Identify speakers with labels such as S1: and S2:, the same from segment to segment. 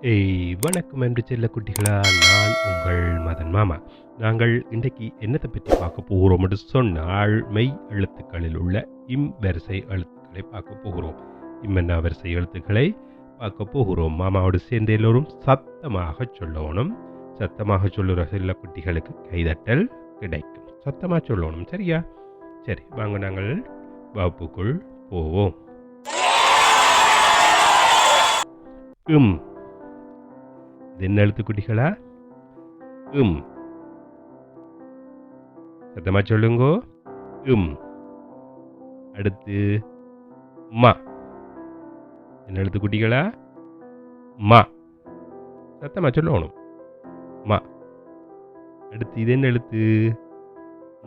S1: வணக்கம் என்று செல்ல குட்டிகளா, நான் உங்கள் மதன் மாமா. நாங்கள் இன்றைக்கு என்னத்தை பற்றி பார்க்க போகிறோம் என்று சொன்னால், மெய் எழுத்துக்களில் உள்ள இம் வரிசை எழுத்துக்களை பார்க்க போகிறோம். இம்மென்னா வரிசை எழுத்துக்களை பார்க்க போகிறோம். மாமாவோடு சேர்ந்து எல்லோரும் சத்தமாக சொல்லணும். சத்தமாக சொல்லுற செல்ல குட்டிகளுக்கு கைதட்டல் கிடைக்கும். சத்தமாக சொல்லணும், சரியா? சரி, வாங்க நாங்கள் வகுப்புக்குள் போவோம். என்ன எழுத்து குட்டிகளா? சத்தமா சொல்லுங்கோ. அடுத்து மா. என்ன எழுத்து குட்டிகளா? மா. சத்தமா சொல்லணும். மா. அடுத்து இது என்ன எழுத்து?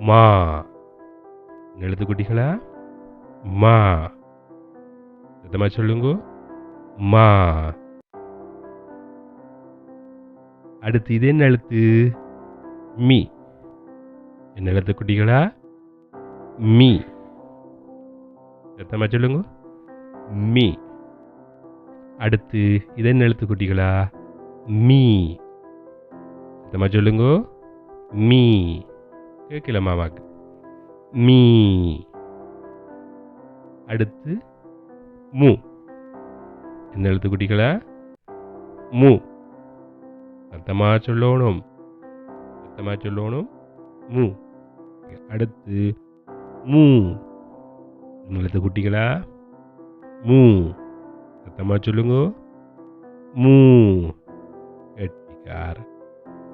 S1: மா. என்ன எழுத்து குட்டிகளா? மா. சத்தமா சொல்லுங்கோ. மா. அடுத்து இது என்ன எழுத்து? மீ. என்ன எழுத்து குட்டிகளா? மீ. சத்தமா சொல்லுங்க. மீ. அடுத்து இது என்ன எழுத்து குட்டிகளா? மீ. சத்தமா சொல்லுங்க. மீ. கேட்கல மாமாக்கு. மீ. அடுத்து மூ. என்ன எழுத்து குட்டிகளா? மூ. சத்தமா சொல்லணும். சத்தமா சொல்லணும். மூ. அடுத்து மூ. எழுத்து குட்டிகளா? மூ. சத்தமா சொல்லுங்க. மூ. கெட்டிக்கார்.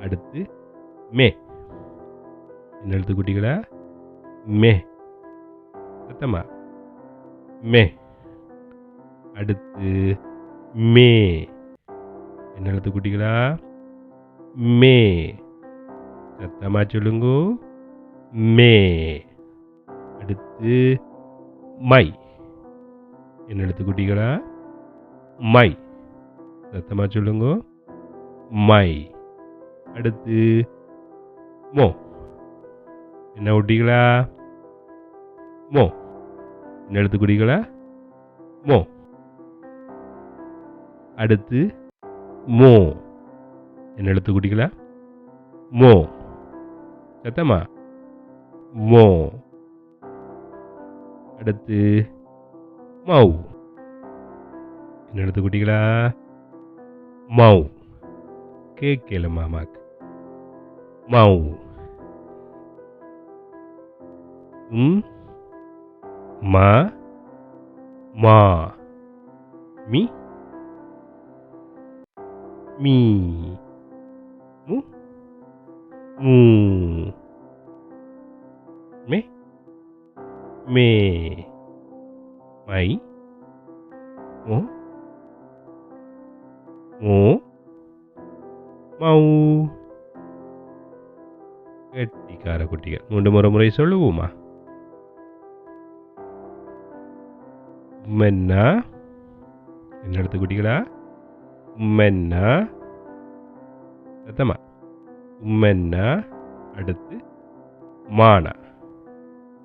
S1: அடுத்து மே. என்ன எழுத்து குட்டிகளா? மே. சத்தமா. மே. அடுத்து மே. என்ன எழுத்து குட்டிகளா? மே. சத்தமா சொல்லுங்க. மே. அடுத்து மை. என்ன எழுத்து குட்டிகளா? மை. சத்தமா சொல்லுங்க. மை. அடுத்து மோ. என்ன குட்டிகளா? மோ. என்ன எழுத்து குட்டிகளா? மோ. அடுத்து மோ. என்ன எழுத்து குட்டிகளா? மோ. சத்தமா. மோ. அடுத்து மௌ. என்ன எழுத்து குட்டிகளா? மௌ. கேட்கல மாமாக்கு. மௌ. மா. மா. மீ. மீ. மூ. மூ. மே. மே. மை. மோ. மோ. மௌ. கெட்டிக்கார குட்டிகள். 3 முறை சொல்லுவோமா? உம்மென்னா. என்ன எழுத்து குட்டிகளா? உம்மென்னா. சத்தமா. உம்மென்னா. அடுத்து மானா.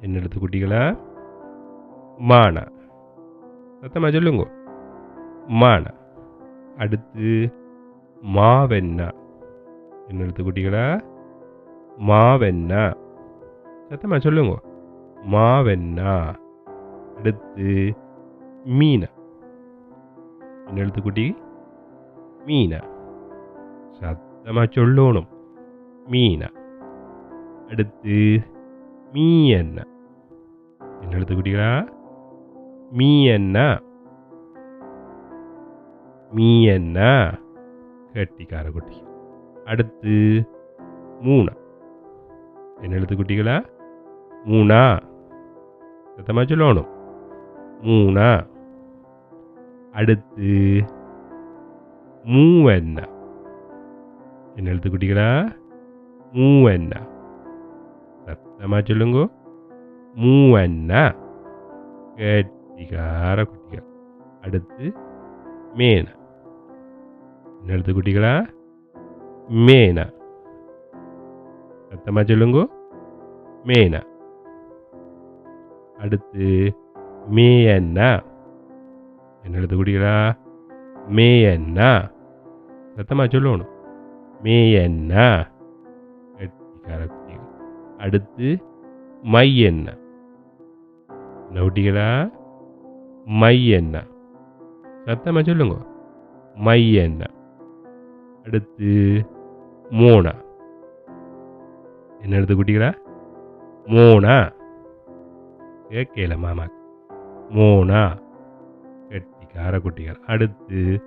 S1: என்ன எழுத்து குட்டிகளா? மானா. சத்தமா சொல்லுங்க. மானா. அடுத்து மாவென்னா. என்ன எழுத்து குட்டிகளா? மாவென்னா. சத்தமா சொல்லுங்க. மாவென்னா. அடுத்து மீனா. என்ன எழுத்து குட்டி? மீனா. சத்தமா சொல்லணும். மீனா. அடுத்து மீ என்ன. என்ன எழுத்து குட்டிகளா? மீ என்ன. மீ என்ன. கெட்டிக்கார குட்டி. அடுத்து மூணா. என்ன எழுத்து குட்டிகளா? மூணா. சத்தமா சொல்லணும். மூணா. அடுத்து மூவென்னா. என்ன எழுத்து குட்டிகளா? மூவென்னா. சத்தமா சொல்லுங்க. மூவென்னா. கெட்டிக்கார குட்டிகள். அடுத்து மேனா. என்ன எழுத்து குட்டிகளா? மேனா. சத்தமா சொல்லுங்க. மேனா. அடுத்து மேயன்னா. என்ன எழுத்து குட்டிகளா? மேயன்னா. சத்தமாக சொல்லணும். மே என்ன? கெட்டிக்கார குட்டிகள். அடுத்து மை என்ன? என்ன குட்டிகளா? மை என்ன? சத்தமாக சொல்லுங்க. மை என்ன? அடுத்து மோனா. என்ன எடுத்து குட்டிகளா? மோனா. கேட்கல மாமா. மோனா. கெட்டிக்கார குட்டிகள். அடுத்து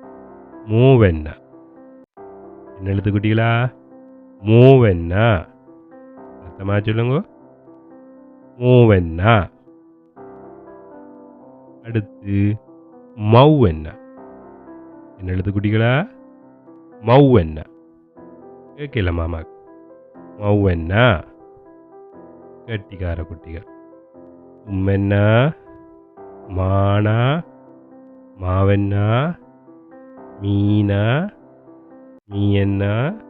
S1: மூவெண்ணா. என்ன எழுத்து குட்டிகளா? மூவெண்ணா. சத்தமாக சொல்லுங்க. மூவெண்ணா. அடுத்து மௌவெண்ணா. என்ன எழுத்து குட்டிகளா? மௌவெண்ணா. கேட்கல மாமா. மௌவெண்ணா. கெட்டிக்கார குட்டிகள். உம்மெண்ணா. மானா. மாவெண்ணா. மீனா. மீயண்ணா.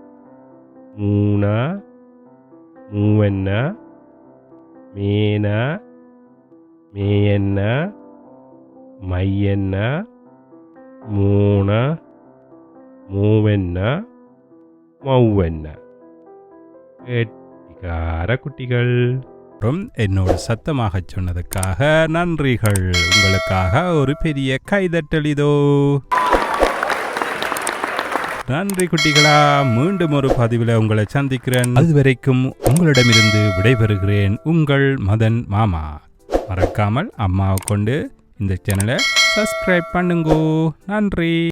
S1: மூனா. மூவெண்ணா. மேனா. மேயண்ணா. மையண்ணா. மூனா. மூவெண்ணா. மௌவெண்ணா. கெட்டிக்கார குட்டிகள்.
S2: என்னோட சத்தமாக சொன்னதுக்காக நன்றிகள். உங்களுக்காக ஒரு பெரிய கைதட்டல் இதோ. நன்றி குட்டிகளா. மீண்டும் ஒரு பதிவில் உங்களை சந்திக்கிறேன். அதுவரைக்கும் உங்களிடமிருந்து விடைபெறுகிறேன். உங்கள் மதன் மாமா. மறக்காமல் அம்மாவை கொண்டு இந்த சேனலை சப்ஸ்கிரைப் பண்ணுங்கோ. நன்றி.